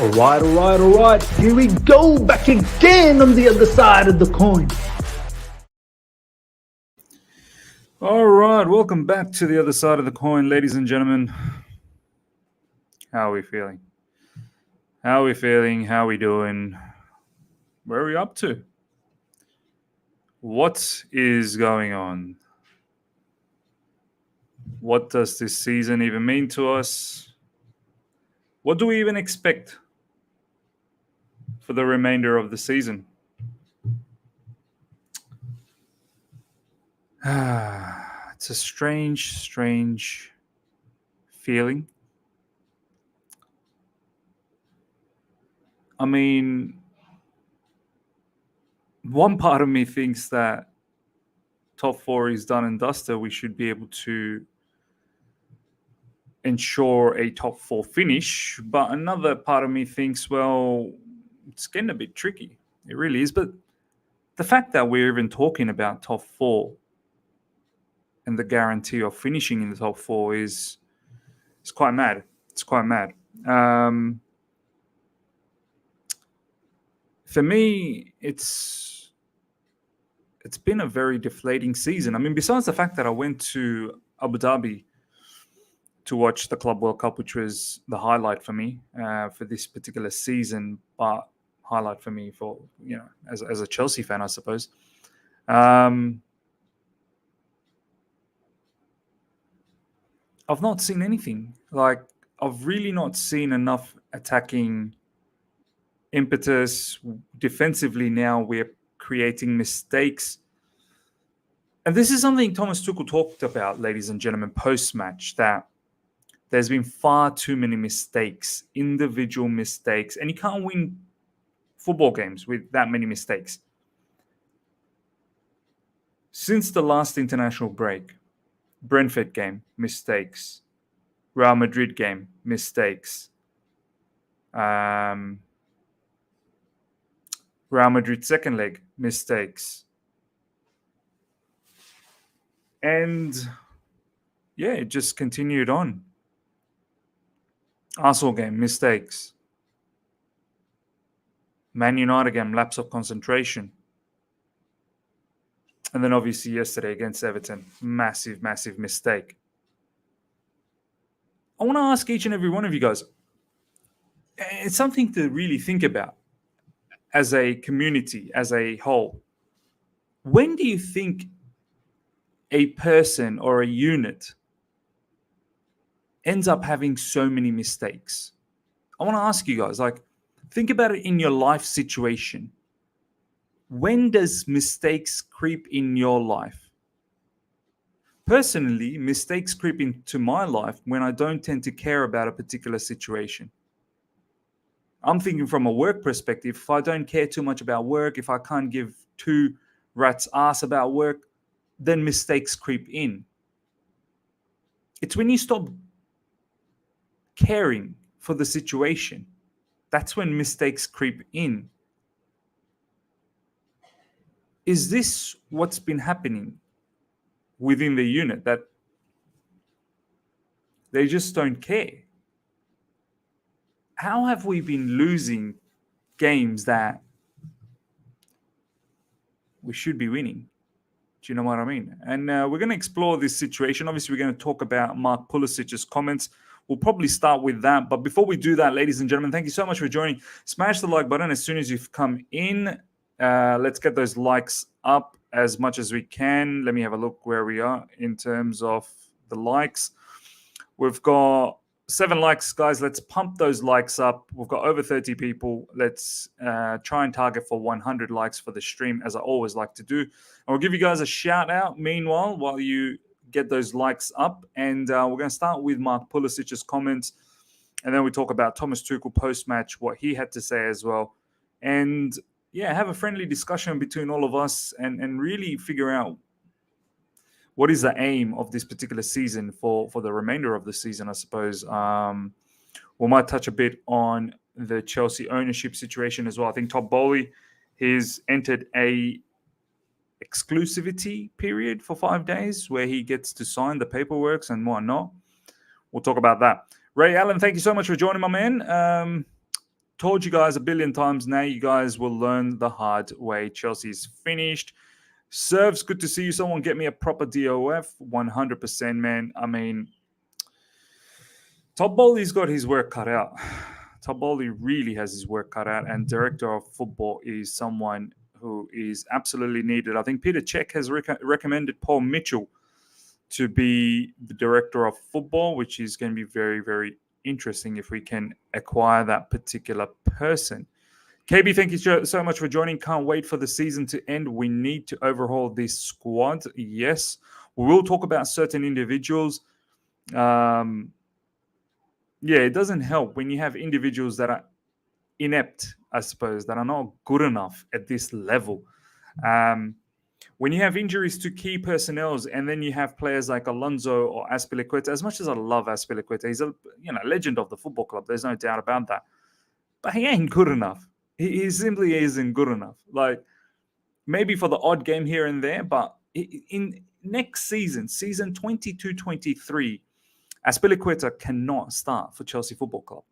All right. Here we go, back again on the other side of the coin. All right, welcome back to the other side of the coin, ladies and gentlemen. How are we feeling? How are we feeling? How are we doing? Where are we up to? What is going on? What does this season even mean to us? What do we even expect for the remainder of the season? It's a strange feeling. I mean, one part of me thinks that top four is done and dusted. We should be able to ensure a top four finish. But another part of me thinks, well, it's getting a bit tricky. It really is. But the fact that we're even talking about top four and the guarantee of finishing in the top four is quite mad. It's quite mad. For me, it's been a very deflating season. I mean, besides the fact that I went to Abu Dhabi to watch the Club World Cup, which was the highlight for me for this particular season, but highlight for me for, as a Chelsea fan, I suppose. I've not seen anything. Like, I've really not seen enough attacking impetus. Defensively now, we're creating mistakes. And this is something Thomas Tuchel talked about, ladies and gentlemen, post-match, that there's been far too many mistakes, individual mistakes, and you can't win football games with that many mistakes. Since the last international break, Brentford game, mistakes. Real Madrid game, mistakes. Real Madrid second leg, mistakes. And yeah, it just continued on. Arsenal game, mistakes. Man United game, lapse of concentration. And then obviously yesterday against Everton, massive mistake. I want to ask each and every one of you guys, it's something to really think about as a community, as a whole. When do you think a person or a unit ends up having so many mistakes? I want to ask you guys, think about it in your life situation. When does mistakes creep in your life? Personally, mistakes creep into my life when I don't tend to care about a particular situation. I'm thinking from a work perspective. If I don't care too much about work, if I can't give two rats' ass about work, then mistakes creep in. It's when you stop caring for the situation, that's when mistakes creep in. Is this what's been happening within the unit, that they just don't care? How have we been losing games that we should be winning? Do you know what I mean? And we're going to explore this situation. Obviously, we're going to talk about Mark Pulisic's comments. We'll probably start with that. But before we do that, ladies and gentlemen, thank you so much for joining. Smash the like button as soon as you've come in. Let's get those likes up as much as we can. Let me have a look where we are in terms of the likes. We've got 7 likes, guys. Let's pump those likes up. We've got over 30 people. Let's try and target for 100 likes for the stream, as I always like to do. And we'll give you guys a shout out meanwhile while you get those likes up. And we're going to start with Mark Pulisic's comments. And then we talk about Thomas Tuchel post-match, what he had to say as well. And yeah, have a friendly discussion between all of us and really figure out what is the aim of this particular season for the remainder of the season, I suppose. We might touch a bit on the Chelsea ownership situation as well. I think Todd Bowley has entered a exclusivity period for 5 days where he gets to sign the paperwork and whatnot. We'll talk about that. Ray Allen, thank you so much for joining, my man. told you guys a billion times. Now you guys will learn the hard way. Chelsea's finished. Serves, good to see you. Someone get me a proper DOF. 100%, man. I mean, Todd Bowley's got his work cut out. Todd Bowley really has his work cut out, and director of football is someone who is absolutely needed. I think Peter Cech has recommended Paul Mitchell to be the director of football, which is going to be very, very interesting if we can acquire that particular person. KB, thank you so much for joining. Can't wait for the season to end. We need to overhaul this squad. Yes, we will talk about certain individuals. Yeah, it doesn't help when you have individuals that are inept, I suppose, that are not good enough at this level. When you have injuries to key personnel, and then you have players like Alonso or Azpilicueta, as much as I love Azpilicueta, he's a legend of the football club. There's no doubt about that. But he ain't good enough. He simply isn't good enough. Like, maybe for the odd game here and there, but in next season 22-23, Azpilicueta cannot start for Chelsea Football Club.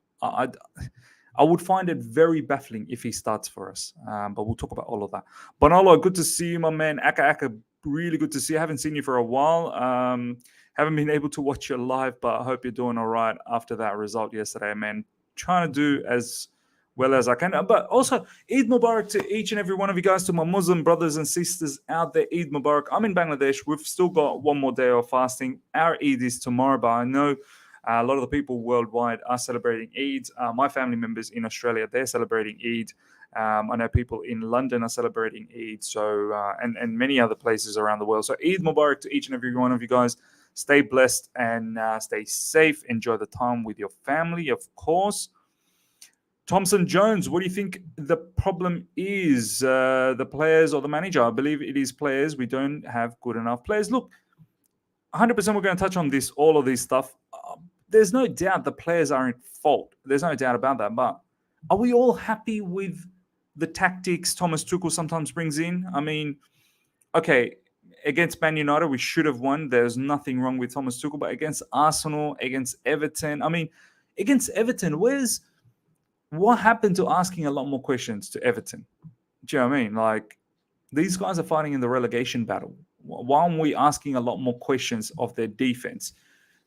I would find it very baffling if he starts for us. But we'll talk about all of that. Bonolo, good to see you, my man. Aka, really good to see you. I haven't seen you for a while. Haven't been able to watch you live, but I hope you're doing all right after that result yesterday, man. Trying to do as well as I can. But also, Eid Mubarak to each and every one of you guys, to my Muslim brothers and sisters out there. Eid Mubarak. I'm in Bangladesh. We've still got one more day of fasting. Our Eid is tomorrow, but I know a lot of the people worldwide are celebrating Eid. My family members in Australia, they're celebrating Eid. I know people in London are celebrating Eid, so and many other places around the world. So Eid Mubarak to each and every one of you guys. Stay blessed and stay safe. Enjoy the time with your family, of course. Thompson Jones, what do you think the problem is? The players or the manager? I believe it is players. We don't have good enough players. Look, 100% we're going to touch on this, all of this stuff. There's no doubt the players are in fault. There's no doubt about that. But are we all happy with the tactics Thomas Tuchel sometimes brings in? I mean, okay, against Man United, we should have won. There's nothing wrong with Thomas Tuchel. But against Arsenal, against Everton, against Everton, what happened to asking a lot more questions to Everton? Do you know what I mean? Like, these guys are fighting in the relegation battle. Why aren't we asking a lot more questions of their defense?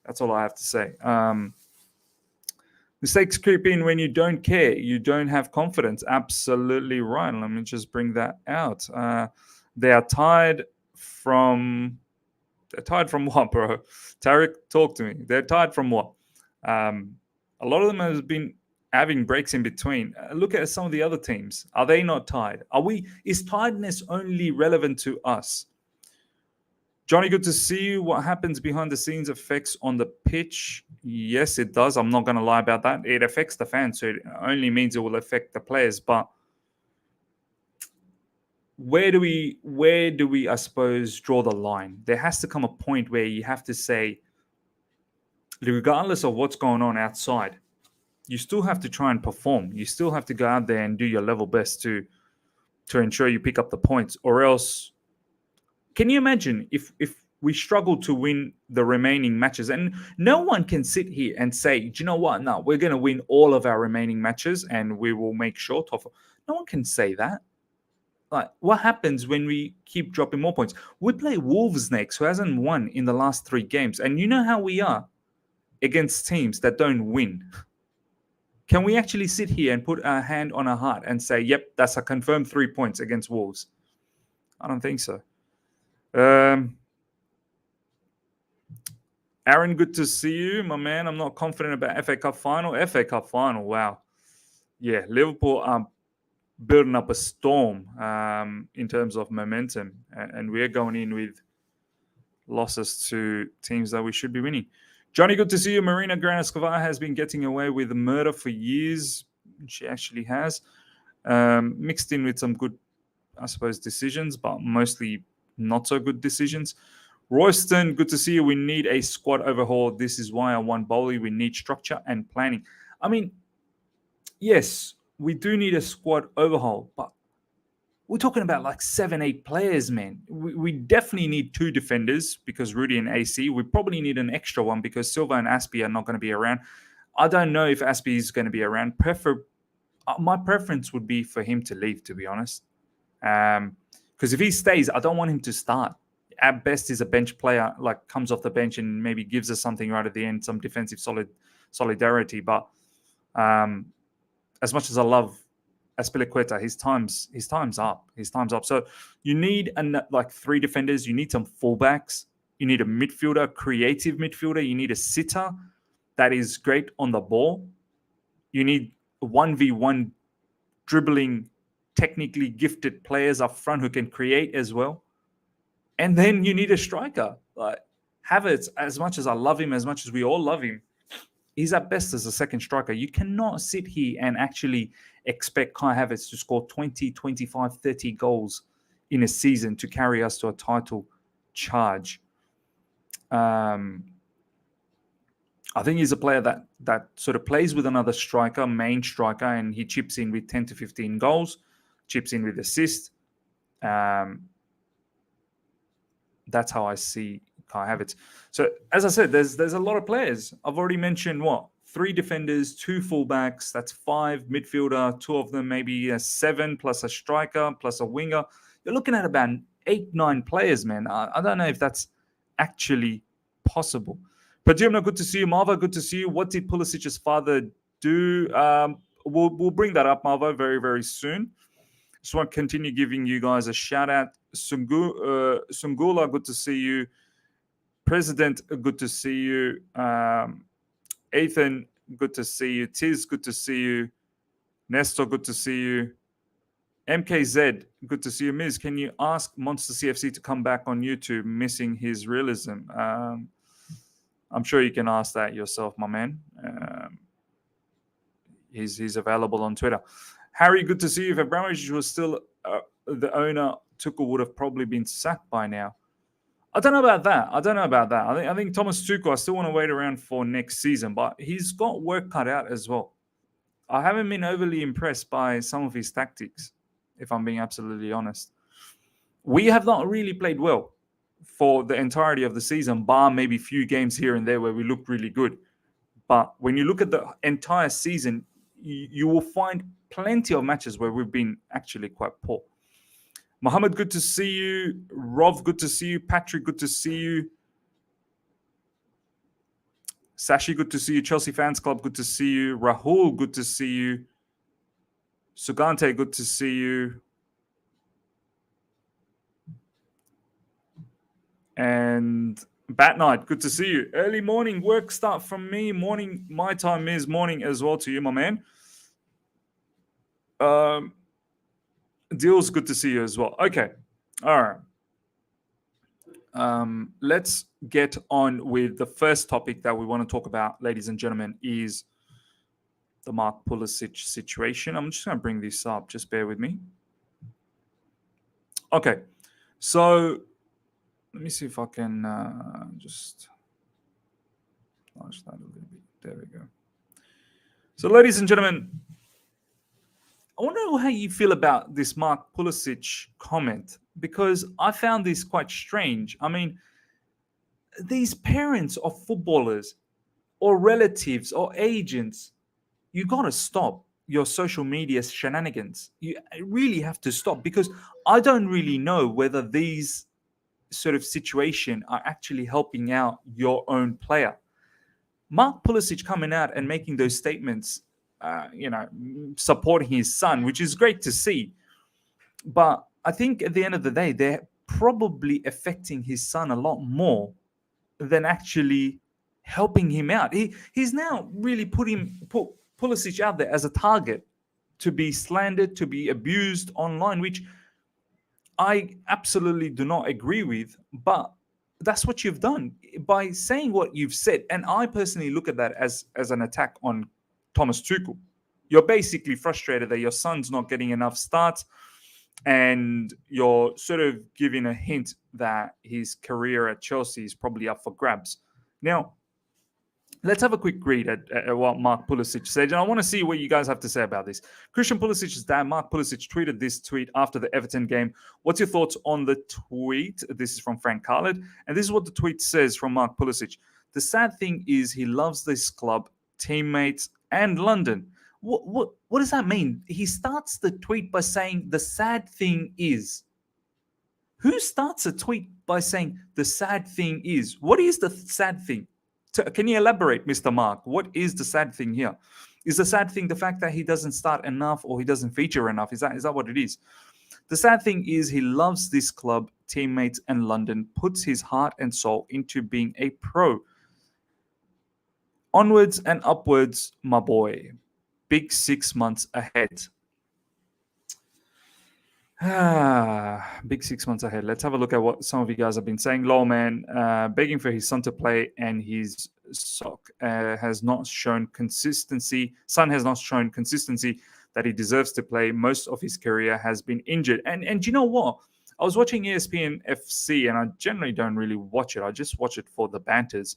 That's all I have to say. Mistakes creep in when you don't care. You don't have confidence. Absolutely right. Let me just bring that out. They are tied from... They're tied from what, bro? Tarek, talk to me. They're tied from what? A lot of them have been having breaks in between. Look at some of the other teams. Are they not tied? Is tiredness only relevant to us? Johnny, good to see you. What happens behind the scenes affects on the pitch? Yes, it does. I'm not going to lie about that. It affects the fans, so it only means it will affect the players. But where do we, I suppose, draw the line? There has to come a point where you have to say, regardless of what's going on outside, you still have to try and perform. You still have to go out there and do your level best to ensure you pick up the points. Or else, can you imagine if we struggle to win the remaining matches? And no one can sit here and say, do you know what? No, we're going to win all of our remaining matches and we will make sure. No one can say that. Like, what happens when we keep dropping more points? We play Wolves next, who hasn't won in the last 3 games. And you know how we are against teams that don't win. Can we actually sit here and put our hand on our heart and say, yep, that's a confirmed 3 points against Wolves? I don't think so. Aaron, good to see you, my man. I'm not confident about FA Cup final. FA Cup final, wow. Yeah, Liverpool are building up a storm in terms of momentum. And we're going in with losses to teams that we should be winning. Johnny, good to see you. Marina Granovskova has been getting away with murder for years. She actually has. Mixed in with some good, I suppose, decisions, but mostly not so good decisions. Royston, good to see you. We need a squad overhaul. This is why I want Bowley. We need structure and planning. I mean, yes, we do need a squad overhaul, but we're talking about like 7-8 players, man. We definitely need 2 defenders because Rudy and AC. We probably need an extra one because Silva and Aspie are not going to be around. I don't know if Aspie is going to be around. My preference would be for him to leave, to be honest. Because if he stays, I don't want him to start. At best, he's a bench player, like comes off the bench and maybe gives us something right at the end, some defensive solidarity. But as much as I love Azpilicueta, his time's up. His time's up. So you need like 3 defenders. You need some fullbacks. You need a midfielder, a creative midfielder. You need a sitter that is great on the ball. You need 1v1 dribbling, technically gifted players up front who can create as well. And then you need a striker. Like Havertz, as much as I love him, as much as we all love him, he's at best as a second striker. You cannot sit here and actually expect Kai Havertz to score 20, 25, 30 goals in a season to carry us to a title charge. I think he's a player that sort of plays with another striker, main striker, and he chips in with 10 to 15 goals, chips in with assists. That's how I see Kai Havertz. So, as I said, there's a lot of players. I've already mentioned 3 defenders, 2 fullbacks. That's 5 midfielder, 2 of them maybe 7 plus a striker plus a winger. You're looking at about 8, 9 players, man. I don't know if that's actually possible. Pajimna, good to see you. Marva, good to see you. What did Pulisic's father do? We'll bring that up, Marva, very, very soon. Just want to continue giving you guys a shout out. Sungula, good to see you. President, good to see you. Ethan, good to see you. Tiz, good to see you. Nestor, good to see you. MKZ, good to see you. Miz, can you ask Monster CFC to come back on YouTube, missing his realism? I'm sure you can ask that yourself, my man. He's available on Twitter. Harry, good to see you. If Abramovich was still the owner, Tuchel would have probably been sacked by now. I don't know about that. I think Thomas Tuchel, I still want to wait around for next season, but he's got work cut out as well. I haven't been overly impressed by some of his tactics, if I'm being absolutely honest. We have not really played well for the entirety of the season, bar maybe a few games here and there where we looked really good. But when you look at the entire season, you will find plenty of matches where we've been actually quite poor. Mohammed, good to see you. Rov, good to see you. Patrick, good to see you. Sashi, good to see you. Chelsea Fans Club, good to see you. Rahul, good to see you. Sugante, good to see you. And Bat Night, good to see you. Early morning work start from me. Morning, my time is morning as well to you, my man. Deals, good to see you as well. Okay. All right. Let's get on with the first topic that we want to talk about, ladies and gentlemen, is the Mark Pulisic situation. I'm just going to bring this up. Just bear with me. Okay. So let me see if I can just launch that a little bit. There we go. So, ladies and gentlemen, I wonder how you feel about this Mark Pulisic comment, because I found this quite strange. I mean, these parents of footballers or relatives or agents, you got to stop your social media shenanigans. You really have to stop, because I don't really know whether these sort of situation are actually helping out your own player. Mark Pulisic coming out and making those statements, supporting his son, which is great to see. But I think at the end of the day, they're probably affecting his son a lot more than actually helping him out. He's now really put Pulisic out there as a target to be slandered, to be abused online, which I absolutely do not agree with, but that's what you've done by saying what you've said. And I personally look at that as an attack on Thomas Tuchel. You're basically frustrated that your son's not getting enough starts, and you're sort of giving a hint that his career at Chelsea is probably up for grabs. Now, let's have a quick read at what Mark Pulisic said. And I want to see what you guys have to say about this. Christian Pulisic's dad, Mark Pulisic, tweeted this tweet after the Everton game. What's your thoughts on the tweet? This is from Frank Khaled. And this is what the tweet says from Mark Pulisic. The sad thing is he loves this club, teammates, and London. What does that mean? He starts the tweet by saying, the sad thing is. Who starts a tweet by saying, the sad thing is? What is the sad thing? Can you elaborate, Mr. Mark? What is the sad thing here? Is the sad thing the fact that he doesn't start enough or he doesn't feature enough? Is that what it is? The sad thing is he loves this club, teammates, and London, puts his heart and soul into being a pro. Onwards and upwards, my boy. Big 6 months ahead. Big 6 months ahead. Let's have a look at what some of you guys have been saying. Lol, man, begging for his son to play, and his has not shown consistency. Son has not shown consistency that he deserves to play. Most of his career has been injured. And you know what? I was watching ESPN FC, and I generally don't really watch it. I just watch it for the banters.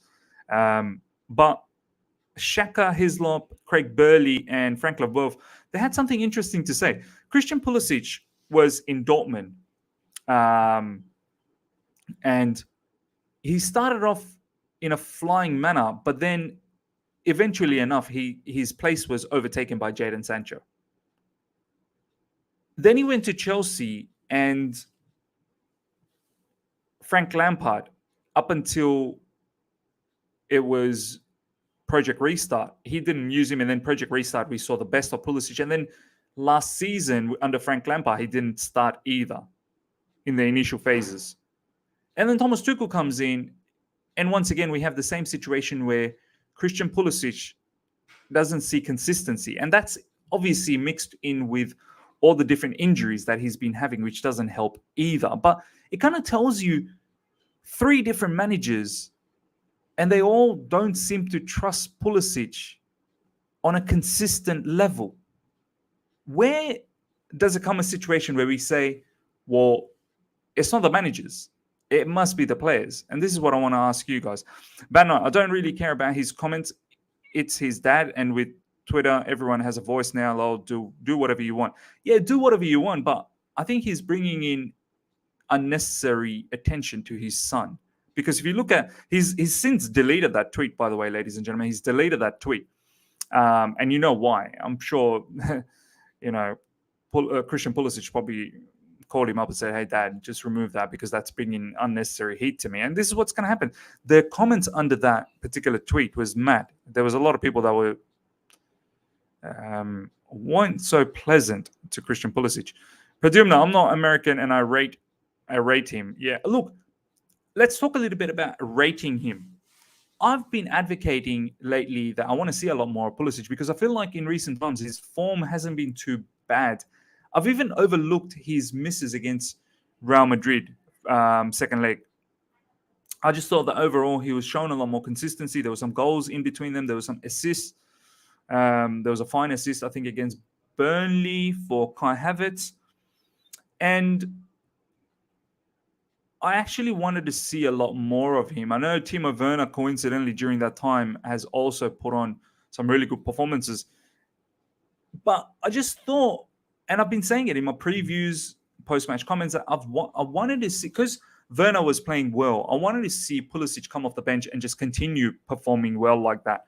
But Shaka Hislop, Craig Burley, and Frank Leboeuf, they had something interesting to say. Christian Pulisic was in Dortmund, and he started off in a flying manner, but then eventually enough, his place was overtaken by Jadon Sancho. Then he went to Chelsea, and Frank Lampard, up until it was Project Restart, he didn't use him, and then Project Restart, we saw the best of Pulisic, and then last season under Frank Lampard, he didn't start either in the initial phases. And then Thomas Tuchel comes in, and once again, we have the same situation where Christian Pulisic doesn't see consistency. And that's obviously mixed in with all the different injuries that he's been having, which doesn't help either. But it kind of tells you 3 different managers, and they all don't seem to trust Pulisic on a consistent level. Where does it come a situation where we say, well, it's not the managers, it must be the players? And this is what I want to ask you guys. But no, I don't really care about his comments. It's his dad, and with Twitter, everyone has a voice now. I'll do whatever you want. Yeah, do whatever you want, but I think he's bringing in unnecessary attention to his son. Because if you look at, he's since deleted that tweet, by the way, ladies and gentlemen. He's deleted that tweet. And you know why. I'm sure, Christian Pulisic probably called him up and said, hey, Dad, just remove that because that's bringing unnecessary heat to me. And this is what's going to happen. The comments under that particular tweet was mad. There was a lot of people that were weren't so pleasant to Christian Pulisic. Padumna, I'm not American, and I rate him. Yeah, look, let's talk a little bit about rating him. I've been advocating lately that I want to see a lot more of Pulisic because I feel like in recent times his form hasn't been too bad. I've even overlooked his misses against Real Madrid, second leg. I just thought that overall he was showing a lot more consistency. There were some goals in between them. There were some assists. There was a fine assist, I think, against Burnley for Kai Havertz. And I actually wanted to see a lot more of him. I know Timo Werner, coincidentally, during that time has also put on some really good performances. But I just thought, and I've been saying it in my previews, post-match comments, that I wanted to see, because Werner was playing well, I wanted to see Pulisic come off the bench and just continue performing well like that.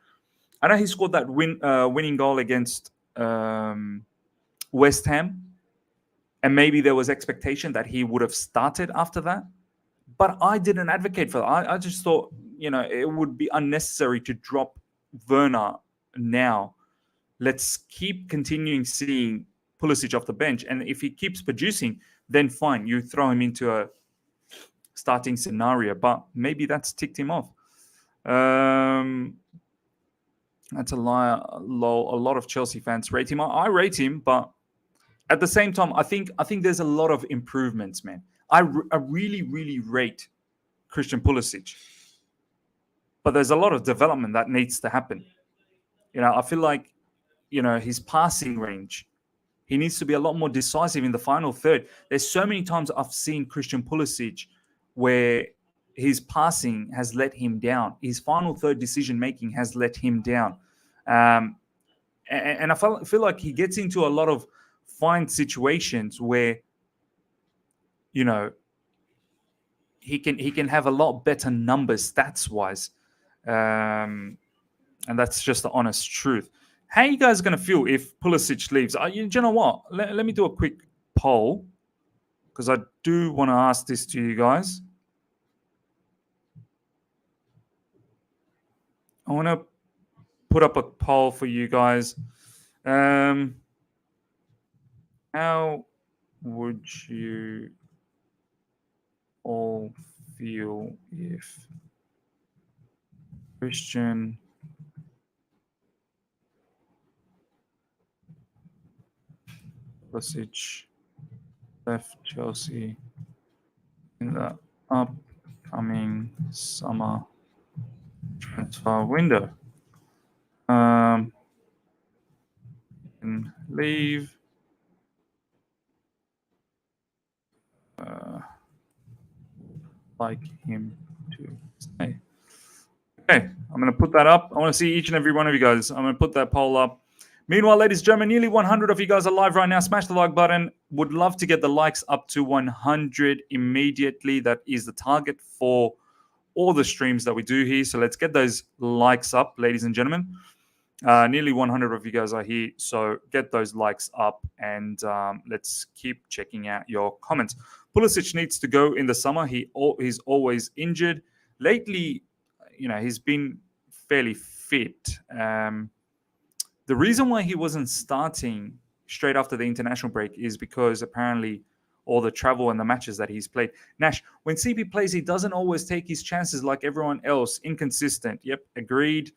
I know he scored that winning goal against West Ham, and maybe there was expectation that he would have started after that. But I didn't advocate for that. I just thought, it would be unnecessary to drop Werner now. Let's keep continuing seeing Pulisic off the bench. And if he keeps producing, then fine, you throw him into a starting scenario. But maybe that's ticked him off. That's a lie. A lot of Chelsea fans rate him. I rate him, but at the same time, I think there's a lot of improvements, man. I really, really rate Christian Pulisic, but there's a lot of development that needs to happen. I feel like, his passing range, he needs to be a lot more decisive in the final third. There's so many times I've seen Christian Pulisic where his passing has let him down. His final third decision-making has let him down. And I feel like he gets into a lot of fine situations where, he can have a lot better numbers stats-wise. And that's just the honest truth. How are you guys going to feel if Pulisic leaves? You know what? Let me do a quick poll because I do want to ask this to you guys. I want to put up a poll for you guys. How would you all feel if Christian Pulisic left Chelsea in the upcoming summer transfer window? And leave. Like him to stay. Okay, I'm going to put that up. I want to see each and every one of you guys. I'm going to put that poll up. Meanwhile, ladies and gentlemen, nearly 100 of you guys are live right now. Smash the like button. Would love to get the likes up to 100 immediately. That is the target for all the streams that we do here. So let's get those likes up, ladies and gentlemen. Nearly 100 of you guys are here. So get those likes up and let's keep checking out your comments. Pulisic needs to go in the summer. He's always injured. Lately, he's been fairly fit. The reason why he wasn't starting straight after the international break is because apparently all the travel and the matches that he's played. Nash, when CP plays, he doesn't always take his chances like everyone else. Inconsistent. Yep, agreed.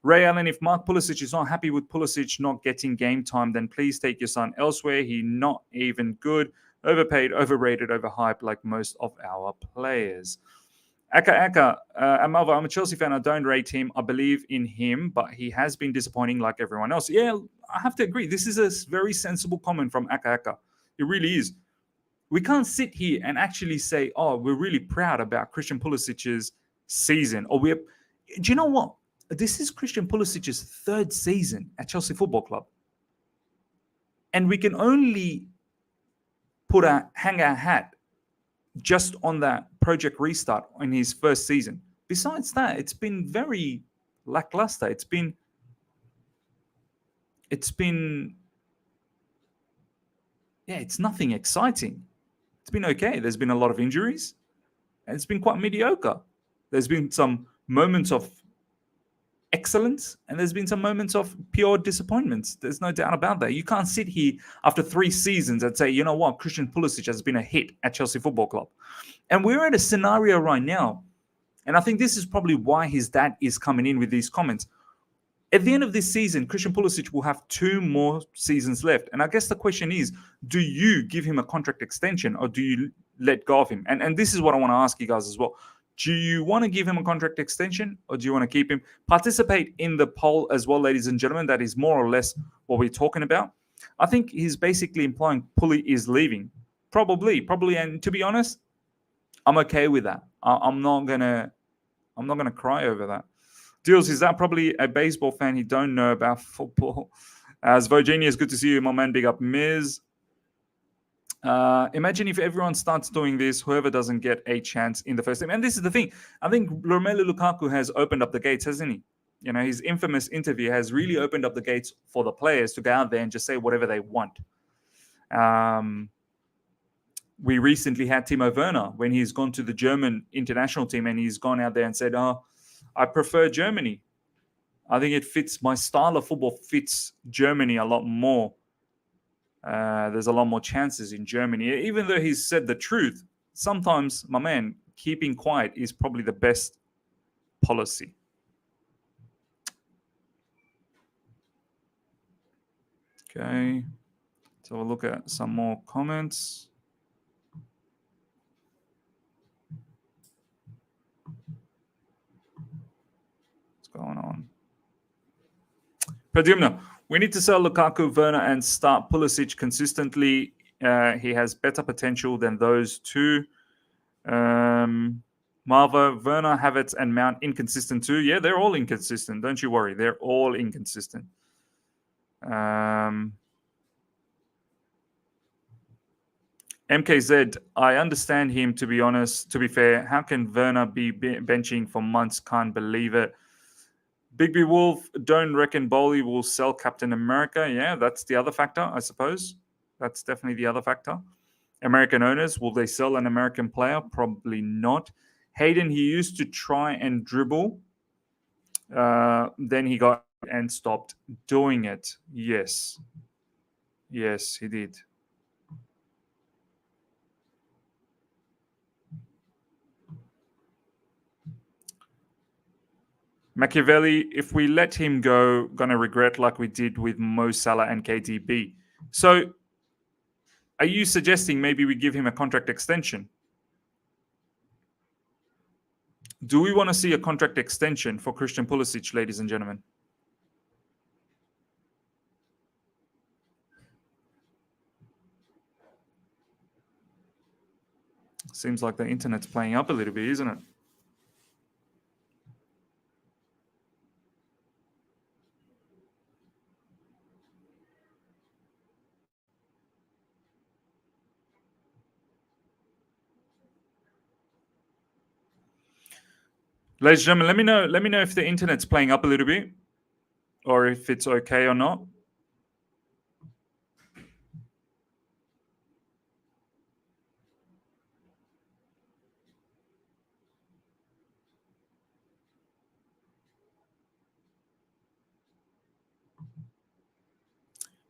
Ray Allen, if Mark Pulisic is not happy with Pulisic not getting game time, then please take your son elsewhere. He's not even good. Overpaid, overrated, overhyped like most of our players. Aka, Amalva, I'm a Chelsea fan. I don't rate him. I believe in him, but he has been disappointing like everyone else. Yeah, I have to agree. This is a very sensible comment from Aka. It really is. We can't sit here and actually say, oh, we're really proud about Christian Pulisic's season. Do you know what? This is Christian Pulisic's third season at Chelsea Football Club. And we can only hang our hat just on that project restart in his first season. Besides that, it's been very lackluster. It's been it's nothing exciting. It's been okay. There's been a lot of injuries, and it's been quite mediocre. There's been some moments of excellence, and there's been some moments of pure disappointments. There's no doubt about that. You can't sit here after 3 seasons and say, you know what, Christian Pulisic has been a hit at Chelsea Football Club. And we're at a scenario right now, and I think this is probably why his dad is coming in with these comments. At the end of this season, Christian Pulisic will have 2 more seasons left. And I guess the question is, do you give him a contract extension or do you let go of him? And this is what I want to ask you guys as well. Do you want to give him a contract extension or do you want to keep him? Participate in the poll as well, ladies and gentlemen. That is more or less what we're talking about. I think he's basically implying Pully is leaving. Probably. And to be honest, I'm okay with that. I'm not gonna cry over that. Deals, is that probably a baseball fan he don't know about football? As Virginia, good to see you, my man. Big up, Miz. Imagine if everyone starts doing this, whoever doesn't get a chance in the first team. And this is the thing. I think Romelu Lukaku has opened up the gates, hasn't he? His infamous interview has really opened up the gates for the players to go out there and just say whatever they want. We recently had Timo Werner when he's gone to the German international team and he's gone out there and said, I prefer Germany. I think it fits my style of football, fits Germany a lot more. There's a lot more chances in Germany. Even though he's said the truth, sometimes, my man, keeping quiet is probably the best policy. Okay. So we'll look at some more comments. What's going on? Pradimna, we need to sell Lukaku, Werner, and start Pulisic consistently. He has better potential than those two. Marva, Werner, Havertz, and Mount inconsistent too. Yeah, they're all inconsistent. Don't you worry. They're all inconsistent. MKZ, I understand him, to be honest. To be fair, how can Werner be benching for months? Can't believe it. Big B Wolf, don't reckon Bowley will sell Captain America. Yeah, that's the other factor, I suppose. That's definitely the other factor. American owners, will they sell an American player? Probably not. Hayden, he used to try and dribble. Then he got and stopped doing it. Yes. Yes, he did. Machiavelli, if we let him go, gonna regret like we did with Mo Salah and KDB. So, are you suggesting maybe we give him a contract extension? Do we want to see a contract extension for Christian Pulisic, ladies and gentlemen? Seems like the internet's playing up a little bit, isn't it? Ladies and gentlemen, let me know. Let me know if the internet's playing up a little bit, or if it's okay or not.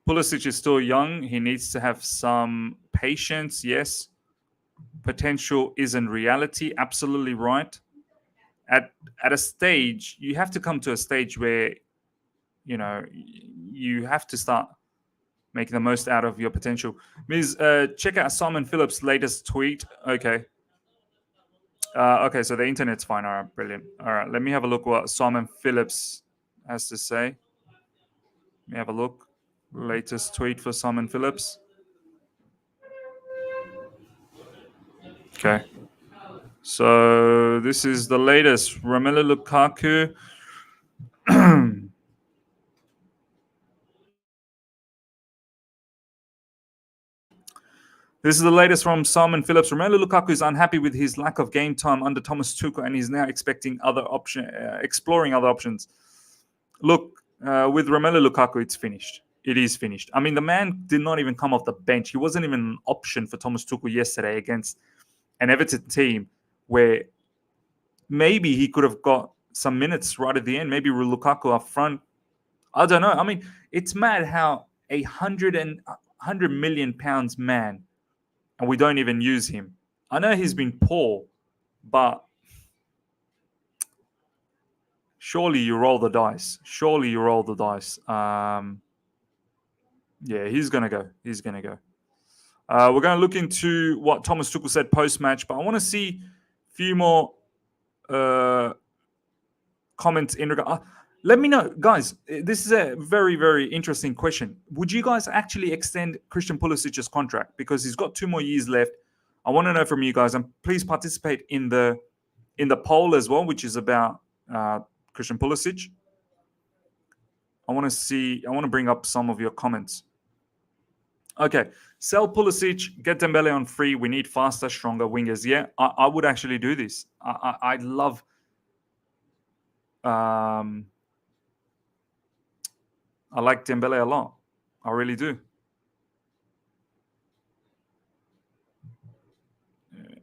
Pulisic is still young. He needs to have some patience. Yes. Potential isn't reality. Absolutely right. At a stage, you have to come to a stage where you have to start making the most out of your potential. Ms. Check out Simon Phillips' latest tweet. Okay. Okay, so the internet's fine. All right, brilliant. All right, let me have a look what Simon Phillips has to say. Let me have a look. Latest tweet for Simon Phillips. Okay. So this is the latest. Romelu Lukaku. This is the latest from Simon Phillips. Romelu Lukaku is unhappy with his lack of game time under Thomas Tuchel, and he's now exploring other options. Look, with Romelu Lukaku, it's finished. It is finished. I mean, the man did not even come off the bench. He wasn't even an option for Thomas Tuchel yesterday against an Everton team where maybe he could have got some minutes right at the end. Maybe Lukaku up front. I don't know. I mean, it's mad how £100 million man, and we don't even use him. I know he's been poor, but surely you roll the dice. Surely you roll the dice. Yeah, he's going to go. He's going to go. We're going to look into what Thomas Tuchel said post-match, but I want to see a few more comments in regard. Let me know, guys. This is a very, very interesting question. Would you guys actually extend Christian Pulisic's contract because he's got 2 more years left? I want to know from you guys, and please participate in the poll as well, which is about Christian Pulisic. I want to bring up some of your comments. Okay, sell Pulisic, get Dembele on free. We need faster, stronger wingers. Yeah, I would actually do this. I love. I like Dembele a lot. I really do.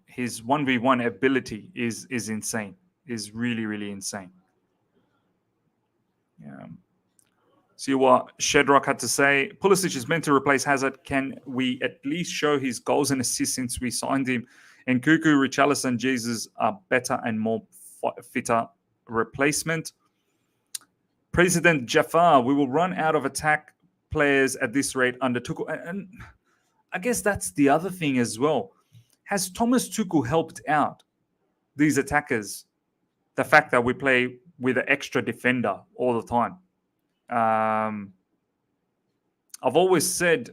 His 1v1 ability is insane. Is really, really insane. Yeah. See what Shedrock had to say. Pulisic is meant to replace Hazard. Can we at least show his goals and assists since we signed him? And Cuckoo, Richarlison, Jesus are better and more fitter replacement. President Jafar, we will run out of attack players at this rate under Tuchel. And I guess that's the other thing as well. Has Thomas Tuchel helped out these attackers? The fact that we play with an extra defender all the time. I've always said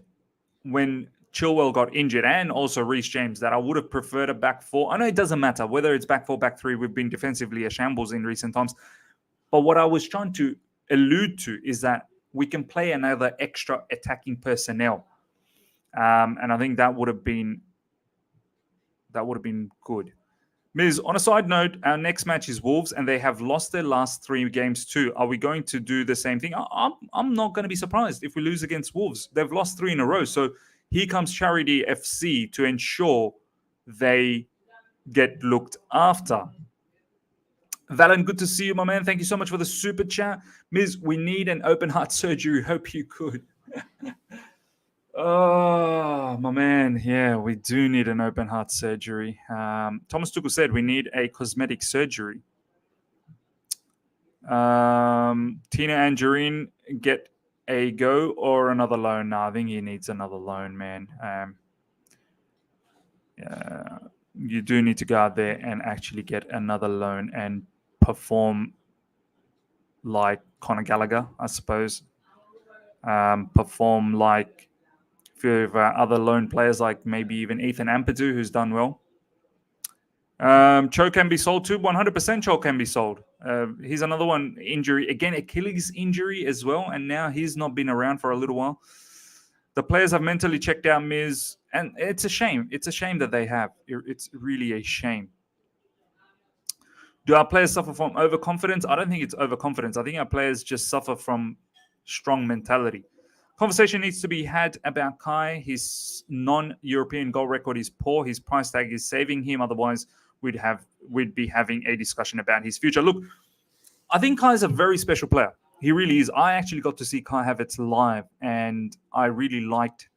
when Chilwell got injured and also Reece James that I would have preferred a back 4. I know it doesn't matter whether it's back 4, back 3. We've been defensively a shambles in recent times. But what I was trying to allude to is that we can play another extra attacking personnel. And I think that would have been good. Miz, on a side note, our next match is Wolves, and they have lost their last 3 games too. Are we going to do the same thing? I'm not going to be surprised if we lose against Wolves. They've lost 3 in a row. So here comes Charity FC to ensure they get looked after. Valen, good to see you, my man. Thank you so much for the super chat. Miz, we need an open heart surgery. Hope you could. Oh, my man. Yeah, we do need an open heart surgery. Thomas Tuchel said we need a cosmetic surgery. Tina Angerine, get a go or another loan? No, I think he needs another loan, man. You do need to go out there and actually get another loan and perform like Conor Gallagher, I suppose. Perform like a few of our other lone players, like maybe even Ethan Ampadu, who's done well. Cho can be sold too. 100% Cho can be sold. He's another one injury. Again, Achilles injury as well. And now he's not been around for a little while. The players have mentally checked out Miz. And it's a shame. It's a shame that they have. It's really a shame. Do our players suffer from overconfidence? I don't think it's overconfidence. I think our players just suffer from strong mentality. Conversation needs to be had about Kai. His non-European goal record is poor. His price tag is saving him. Otherwise, we'd be having a discussion about his future. Look, I think Kai is a very special player. He really is. I actually got to see Kai Havertz live, and I really liked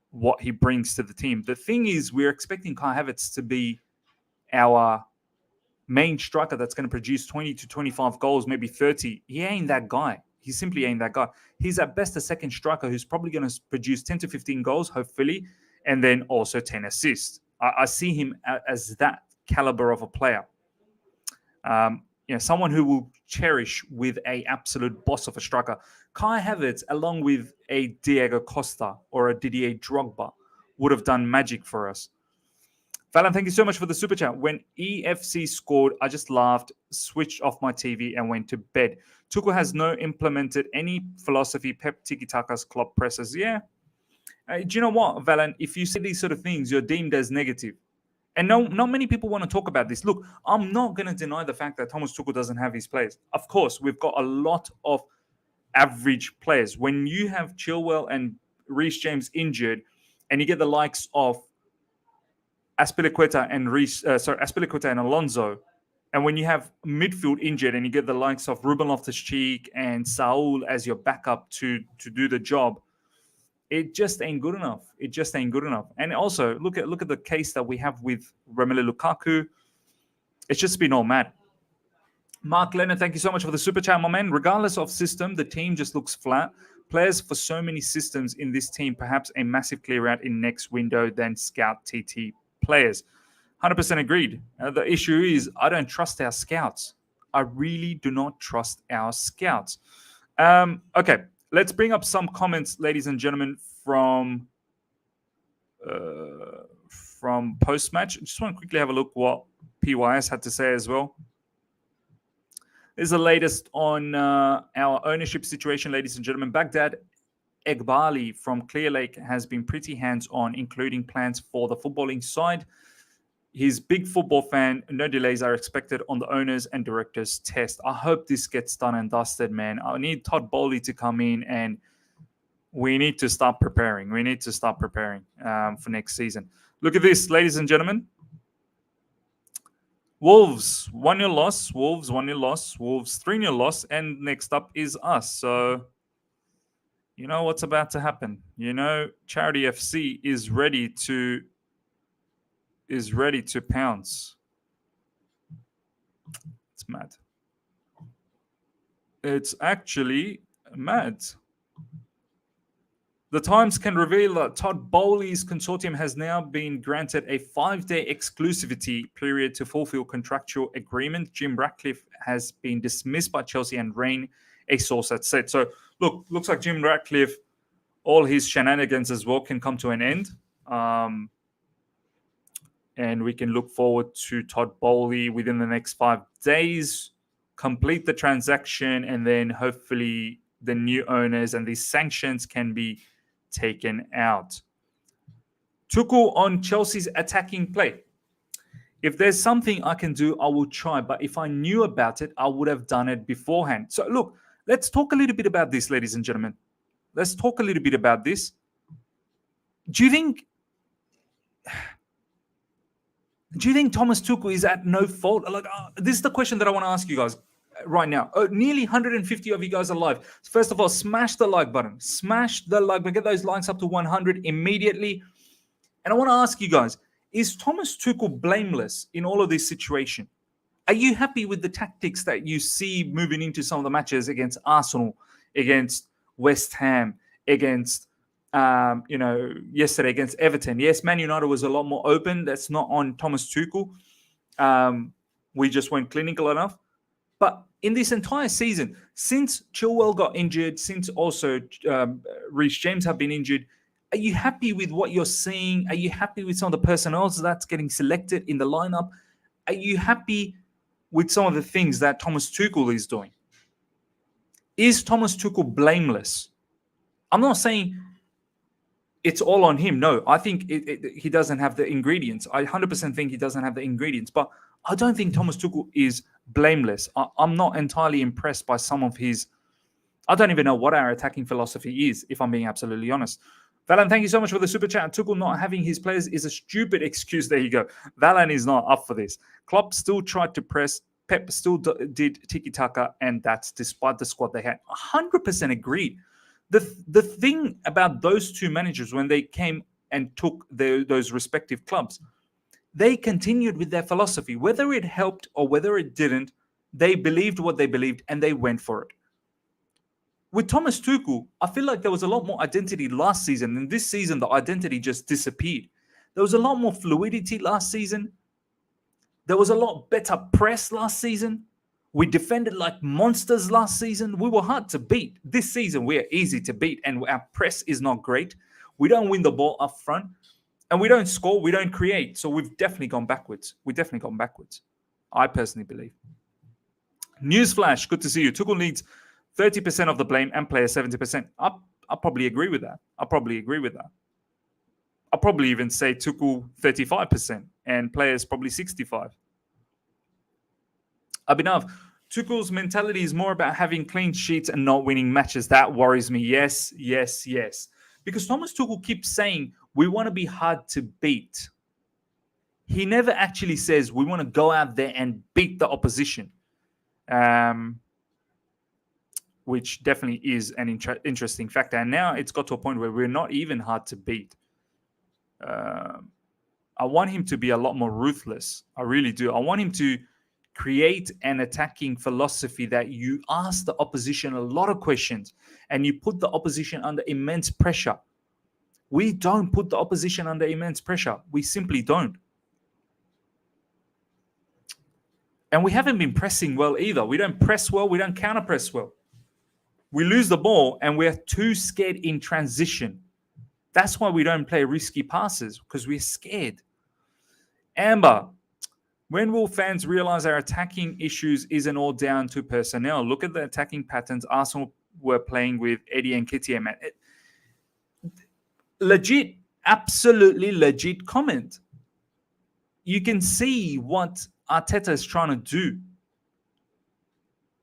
what he brings to the team. The thing is, we're expecting Kai Havertz to be our main striker that's going to produce 20 to 25 goals, maybe 30. He ain't that guy. He simply ain't that guy. He's at best a second striker who's probably going to produce 10 to 15 goals, hopefully, and then also 10 assists. I see him as that caliber of a player. Someone who will cherish with a absolute boss of a striker. Kai Havertz, along with a Diego Costa or a Didier Drogba, would have done magic for us. Valen, thank you so much for the super chat. When EFC scored, I just laughed, switched off my TV, and went to bed. Tuchel has no implemented any philosophy. Pep tiki-takas, Klopp presses. Yeah. Do you know what, Valen? If you say these sort of things, you're deemed as negative. And not many people want to talk about this. Look, I'm not going to deny the fact that Thomas Tuchel doesn't have his players. Of course, we've got a lot of average players. When you have Chilwell and Reece James injured, and you get the likes of Azpilicueta and Alonso, and when you have midfield injured and you get the likes of Ruben Loftus-Cheek and Saul as your backup to do the job, it just ain't good enough. It just ain't good enough. And also, look at the case that we have with Romelu Lukaku. It's just been all mad. Mark Leonard, thank you so much for the super chat, my man. Regardless of system, the team just looks flat. Players for so many systems in this team, perhaps a massive clear out in next window than scout TT players. 100% agreed. The issue is I don't trust our scouts. I really do not trust our scouts. Okay, let's bring up some comments, ladies and gentlemen, from post-match. I just want to quickly have a look what PYS had to say as well. This is the latest on our ownership situation, ladies and gentlemen. Baghdad Egbali from Clear Lake has been pretty hands-on, including plans for the footballing side. He's a big football fan. No delays are expected on the owners and directors test. I hope this gets done and dusted, man. I need Todd Bowley to come in, and we need to start preparing. We need to start preparing for next season. Look at this, ladies and gentlemen. Wolves, 1-0 loss. Wolves, 1-0 loss. Wolves, 3-0 loss. And next up is us. So, you know what's about to happen. You know, Charity FC is ready to pounce. It's mad. It's actually mad. The Times can reveal that Todd Bowley's consortium has now been granted a 5-day exclusivity period to fulfill contractual agreement. Jim Ratcliffe has been dismissed by Chelsea and Reign, a source had said. So, look, looks like Jim Ratcliffe, all his shenanigans as well can come to an end. And we can look forward to Todd Bowley within the next 5 days, complete the transaction, and then hopefully the new owners and these sanctions can be taken out. Tuchel on Chelsea's attacking play. If there's something I can do, I will try. But if I knew about it, I would have done it beforehand. So look, let's talk a little bit about this, ladies and gentlemen. Let's talk a little bit about this. Do you think Thomas Tuchel is at no fault? Like, this is the question that I want to ask you guys right now. Nearly 150 of you guys are live. First of all, smash the like button. Smash the like button. Get those likes up to 100 immediately. And I want to ask you guys, is Thomas Tuchel blameless in all of this situation? Are you happy with the tactics that you see moving into some of the matches against Arsenal, against West Ham, against yesterday against Everton? Yes, Man United was a lot more open. That's not on Thomas Tuchel. We just weren't clinical enough. But in this entire season, since Chilwell got injured, since also Reece James have been injured, are you happy with what you're seeing? Are you happy with some of the personnel that's getting selected in the lineup? Are you happy with some of the things that Thomas Tuchel is doing? Is Thomas Tuchel blameless? I'm not saying it's all on him. No, I think he doesn't have the ingredients. I 100% think he doesn't have the ingredients. But I don't think Thomas Tuchel is blameless. I'm not entirely impressed by some of his... I don't even know what our attacking philosophy is, if I'm being absolutely honest. Valan, thank you so much for the super chat. Tuchel not having his players is a stupid excuse. There you go. Valan is not up for this. Klopp still tried to press. Pep still did tiki-taka, and that's despite the squad they had. 100% agreed. The thing about those two managers, when they came and took those respective clubs, they continued with their philosophy. Whether it helped or whether it didn't, they believed what they believed and they went for it. With Thomas Tuchel, I feel like there was a lot more identity last season, and this season the identity just disappeared. There was a lot more fluidity last season. There was a lot better press last season. We defended like monsters last season. We were hard to beat. This season, we are easy to beat, and our press is not great. We don't win the ball up front, and we don't score. We don't create. So we've definitely gone backwards. We've definitely gone backwards. I personally believe. Newsflash, good to see you. Tuchel needs 30% of the blame and players 70%. I probably agree with that. I'll probably even say Tuchel 35% and players probably 65%. Abhinav, Tuchel's mentality is more about having clean sheets and not winning matches. That worries me. Yes. Because Thomas Tuchel keeps saying, we want to be hard to beat. He never actually says, we want to go out there and beat the opposition. Which definitely is an interesting factor. And now it's got to a point where we're not even hard to beat. I want him to be a lot more ruthless. I really do. I want him to create an attacking philosophy that you ask the opposition a lot of questions and you put the opposition under immense pressure. We don't put the opposition under immense pressure. We simply don't. And we haven't been pressing well either. We don't press well. We don't counter-press well. We lose the ball and we're too scared in transition. That's why we don't play risky passes, because we're scared. Amber, when will fans realize our attacking issues isn't all down to personnel? Look at the attacking patterns Arsenal were playing with Eddie and Nketiah, man. Legit, absolutely legit comment. You can see what Arteta is trying to do.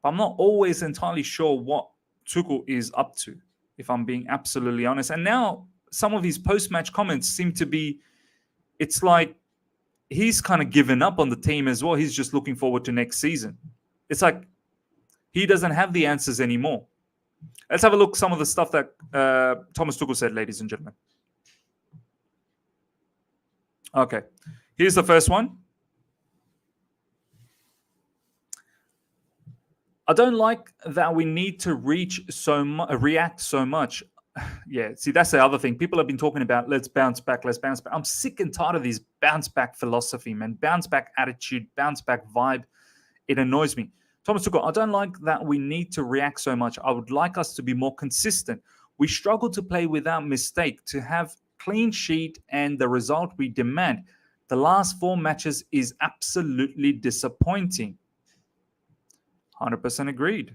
I'm not always entirely sure what Tuchel is up to, if I'm being absolutely honest. And now some of his post-match comments seem to be, it's like he's kind of given up on the team as well. He's just looking forward to next season. It's like he doesn't have the answers anymore. Let's have a look at some of the stuff that Thomas Tuchel said, ladies and gentlemen. Okay, here's the first one. I don't like that we need to react so much. Yeah, see, that's the other thing. People have been talking about, let's bounce back. I'm sick and tired of this bounce back philosophy, man. Bounce back attitude, bounce back vibe. It annoys me. Thomas Tuchel, I don't like that we need to react so much. I would like us to be more consistent. We struggle to play without mistake, to have clean sheet and the result we demand. The last 4 matches is absolutely disappointing. 100% agreed.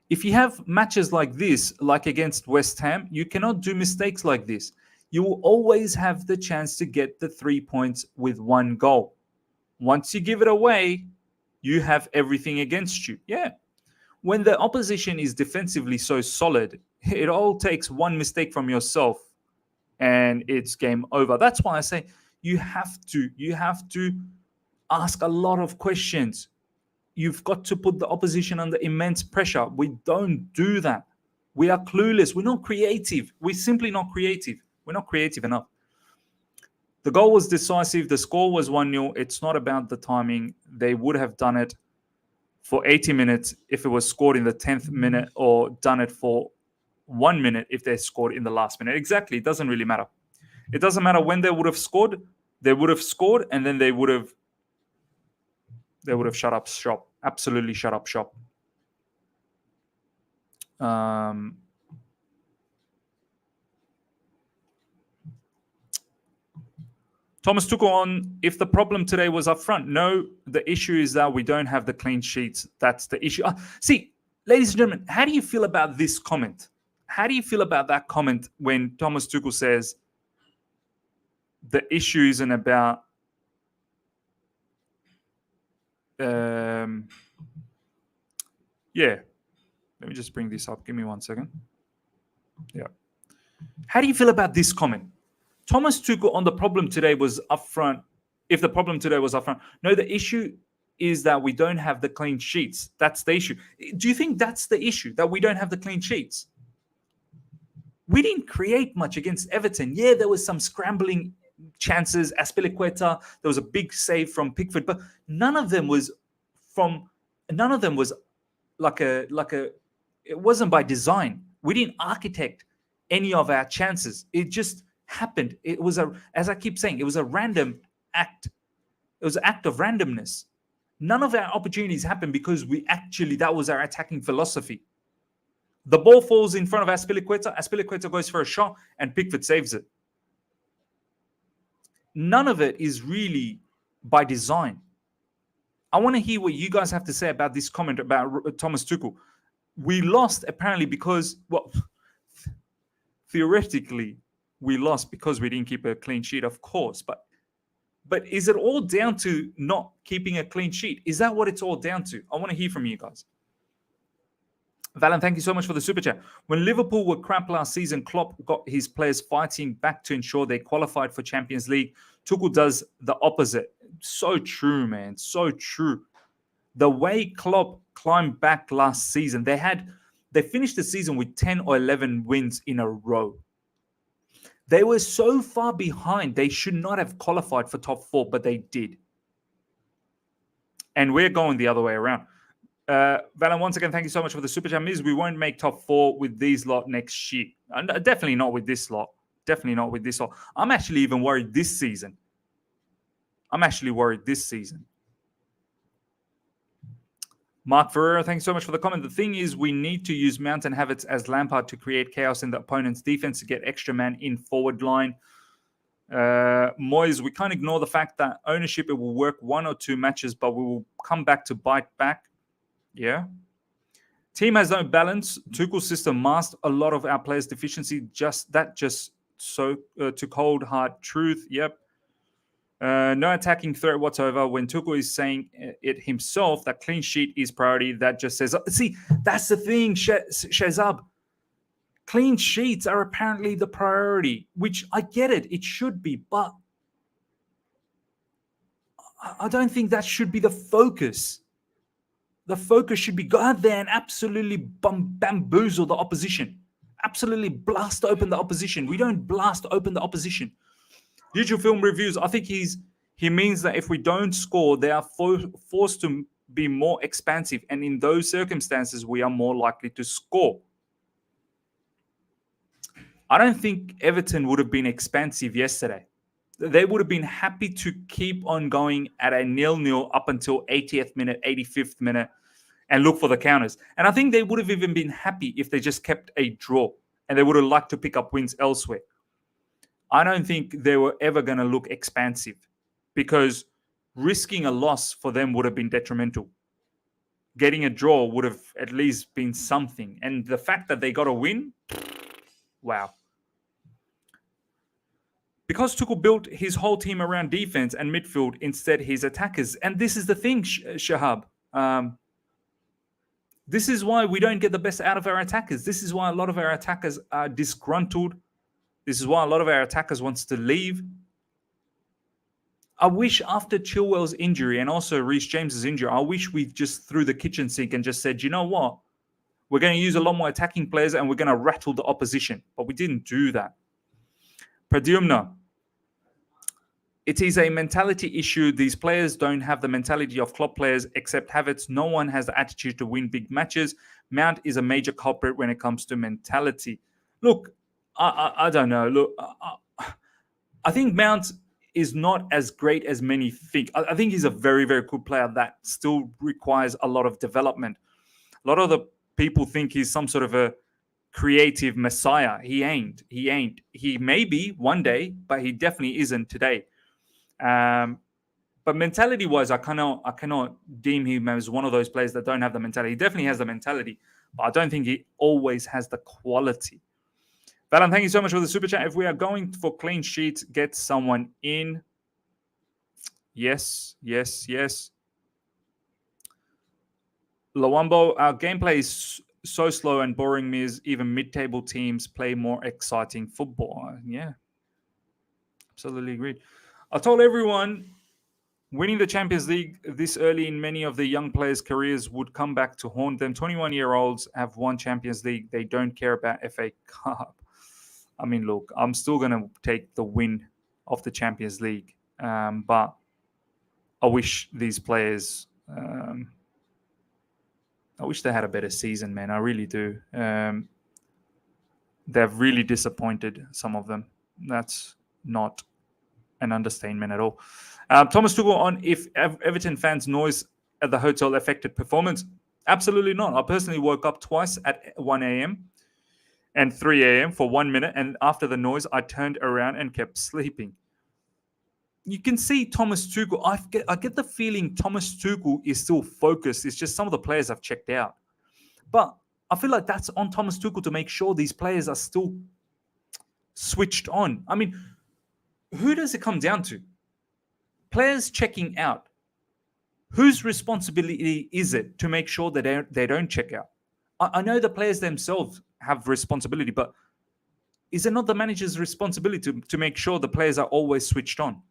If you have matches like this, like against West Ham, you cannot do mistakes like this. You will always have the chance to get the 3 points with one goal. Once you give it away, you have everything against you. Yeah. When the opposition is defensively so solid, it all takes one mistake from yourself and it's game over. That's why I say you have to ask a lot of questions. You've got to put the opposition under immense pressure. We don't do that. We are clueless. We're not creative. We're simply not creative. We're not creative enough. The goal was decisive. The score was 1-0. It's not about the timing. They would have done it for 80 minutes if it was scored in the 10th minute, or done it for 1 minute if they scored in the last minute. Exactly. It doesn't really matter. It doesn't matter when they would have scored. They would have scored, and then they would have shut up shop. Absolutely shut up shop. Thomas Tuchel on, if the problem today was up front. No, the issue is that we don't have the clean sheets. That's the issue. See, ladies and gentlemen, how do you feel about this comment? How do you feel about that comment when Thomas Tuchel says the issue isn't about yeah. Let me just bring this up. Give me 1 second. Yeah. How do you feel about this comment? Thomas Tuchel on the problem today was up front. If the problem today was up front. No, the issue is that we don't have the clean sheets. That's the issue. Do you think that's the issue, that we don't have the clean sheets? We didn't create much against Everton. Yeah, there was some scrambling chances. Azpilicueta, there was a big save from Pickford, but none of them was like a it wasn't by design. We didn't architect any of our chances. It just happened. It was as I keep saying, it was a random act. It was an act of randomness. None of our opportunities happened because that was our attacking philosophy. The ball falls in front of Azpilicueta. Azpilicueta goes for a shot and Pickford saves it. None of it is really by design. I want to hear what you guys have to say about this comment about Thomas Tuchel. We lost apparently because, well, theoretically, we lost because we didn't keep a clean sheet, of course. But is it all down to not keeping a clean sheet? Is that what it's all down to? I want to hear from you guys. Valen, thank you so much for the super chat. When Liverpool were crap last season, Klopp got his players fighting back to ensure they qualified for Champions League. Tuchel does the opposite. So true, man. So true. The way Klopp climbed back last season, they finished the season with 10 or 11 wins in a row. They were so far behind, they should not have qualified for top 4, but they did. And we're going the other way around. Valen, once again, thank you so much for the super chat. Miz, we won't make top 4 with these lot next year. Definitely not with this lot. Definitely not with this lot. I'm actually even worried this season. Mark Ferreira, thanks so much for the comment. The thing is, we need to use Mount and Havertz as Lampard to create chaos in the opponent's defense to get extra man in forward line. Moyes, we can't ignore the fact that ownership, it will work 1 or 2 matches, but we will come back to bite back. Yeah. Team has no balance. Tuchel's system masked a lot of our players' deficiency. Just to cold hard truth. Yep. No attacking threat whatsoever. When Tuchel is saying it himself, that clean sheet is priority, that just says, see, that's the thing, Shazab. Clean sheets are apparently the priority, which I get it. It should be, but I don't think that should be the focus. The focus should be go out there and absolutely bamboozle the opposition. Absolutely blast open the opposition. We don't blast open the opposition. Digital Film Reviews, I think he means that if we don't score, they are forced to be more expansive. And in those circumstances, we are more likely to score. I don't think Everton would have been expansive yesterday. They would have been happy to keep on going at a 0-0 up until 80th minute, 85th minute, and look for the counters. And I think they would have even been happy if they just kept a draw, and they would have liked to pick up wins elsewhere. I don't think they were ever going to look expansive, because risking a loss for them would have been detrimental. Getting a draw would have at least been something. And the fact that they got a win, wow. Because Tuchel built his whole team around defense and midfield, instead his attackers. And this is the thing, Shahab. This is why we don't get the best out of our attackers. This is why a lot of our attackers are disgruntled. This is why a lot of our attackers wants to leave. I wish after Chilwell's injury and also Reece James's injury, I wish we just threw the kitchen sink and just said, you know what? We're going to use a lot more attacking players and we're going to rattle the opposition. But we didn't do that. Pradyumna, it is a mentality issue. These players don't have the mentality of club players except Havertz. No one has the attitude to win big matches. Mount is a major culprit when it comes to mentality. Look, I don't know. Look, I think Mount is not as great as many think. I think he's a very, very good player that still requires a lot of development. A lot of the people think he's some sort of a creative messiah. He ain't. He may be one day, but he definitely isn't today. But mentality-wise, I cannot deem him as one of those players that don't have the mentality. He definitely has the mentality, but I don't think he always has the quality. Valan, thank you so much for the super chat. If we are going for clean sheets, get someone in. Yes. Lawambo, our gameplay is so slow and boring. Means even mid-table teams play more exciting football. Yeah, absolutely agreed. I told everyone winning the Champions League this early in many of the young players' careers would come back to haunt them. 21-year-olds have won Champions League. They don't care about FA Cup. I mean, look, I'm still going to take the win of the Champions League. But I wish these players, I wish they had a better season, man. I really do. They've really disappointed, some of them. That's not an understatement at all. Thomas Tuchel on if Everton fans' noise at the hotel affected performance. Absolutely not. I personally woke up twice at 1 a.m. and 3 a.m. for 1 minute, and after the noise, I turned around and kept sleeping. You can see Thomas Tuchel. I get the feeling Thomas Tuchel is still focused. It's just some of the players have checked out. But I feel like that's on Thomas Tuchel to make sure these players are still switched on. I mean, who does it come down to? Players checking out. Whose responsibility is it to make sure that they don't check out? I know the players themselves have responsibility, but is it not the manager's responsibility to make sure the players are always switched on?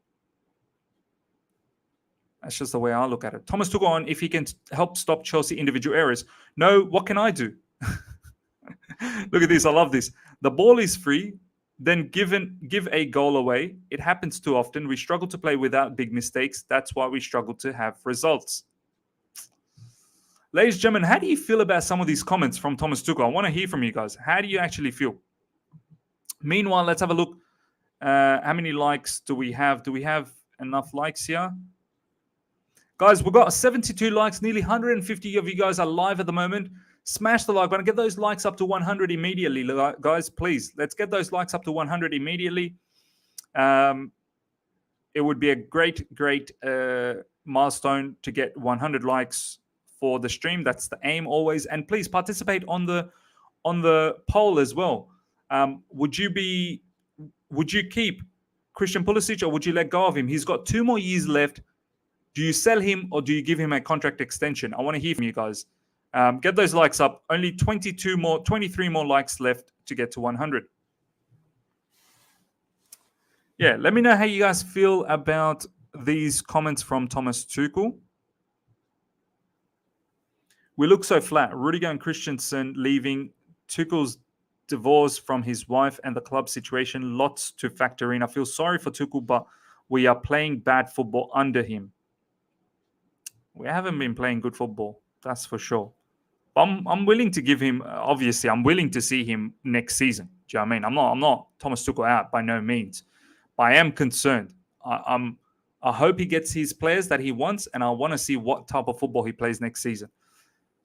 That's just the way I look at it. Thomas Tuchel on if he can help stop Chelsea individual errors. No, what can I do? Look at this. I love this. The ball is free. Then give a goal away. It happens too often. We struggle to play without big mistakes. That's why we struggle to have results. Ladies and gentlemen, how do you feel about some of these comments from Thomas Tuchel? I want to hear from you guys. How do you actually feel? Meanwhile, let's have a look. How many likes do we have? Do we have enough likes here? Guys, we've got 72 likes. Nearly 150 of you guys are live at the moment. Smash the like button. Get those likes up to 100 immediately, guys. Please, let's get those likes up to 100 immediately. It would be a great milestone to get 100 likes for the stream. That's the aim always. And please participate on the poll as well. Would you keep Christian Pulisic or would you let go of him? He's got 2 more years left. Do you sell him or do you give him a contract extension? I want to hear from you guys. Get those likes up. Only 23 more likes left to get to 100. Yeah, let me know how you guys feel about these comments from Thomas Tuchel. We look so flat. Rudiger and Christensen leaving. Tuchel's divorce from his wife and the club situation. Lots to factor in. I feel sorry for Tuchel, but we are playing bad football under him. We haven't been playing good football. That's for sure. I'm willing to give him, obviously, I'm willing to see him next season. Do you know what I mean? I'm not Thomas Tuchel out by no means. But I am concerned. I hope he gets his players that he wants, and I want to see what type of football he plays next season.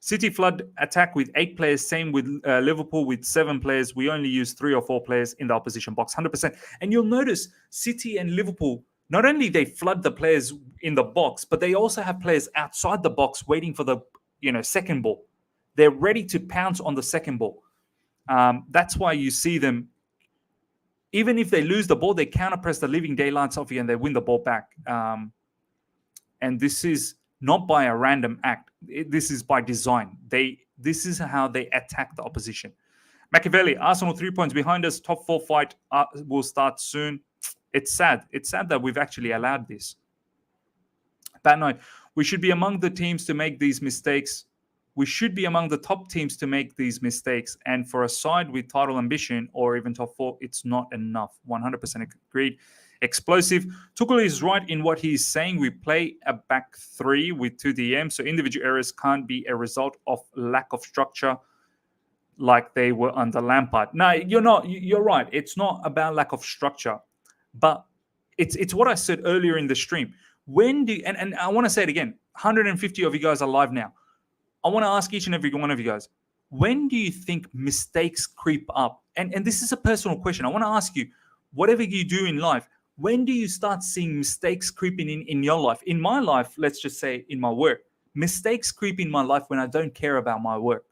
City flood attack with 8 players. Same with Liverpool with 7 players. We only use 3 or 4 players in the opposition box, 100%. And you'll notice City and Liverpool, not only they flood the players in the box, but they also have players outside the box waiting for the second ball. They're ready to pounce on the second ball. That's why you see them even if they lose the ball, they counter-press the living daylights off you and they win the ball back. And this is not by a random act. This is by design. This is how they attack the opposition. Machiavelli, Arsenal 3 points behind us. Top 4 fight will start soon. It's sad. It's sad that we've actually allowed this. Bad night. We should be among the teams to make these mistakes. We should be among the top teams to make these mistakes. And for a side with title ambition or even top 4, it's not enough. 100% agreed. Explosive. Tuchel is right in what he's saying. We play a back 3 with 2 DMs, so individual errors can't be a result of lack of structure like they were under Lampard. No, you're right. It's not about lack of structure, but it's what I said earlier in the stream. When do and I want to say it again, 150 of you guys are live now. I want to ask each and every one of you guys, when do you think mistakes creep up? And this is a personal question. I want to ask you, whatever you do in life, when do you start seeing mistakes creeping in your life? In my life, let's just say in my work, mistakes creep in my life when I don't care about my work,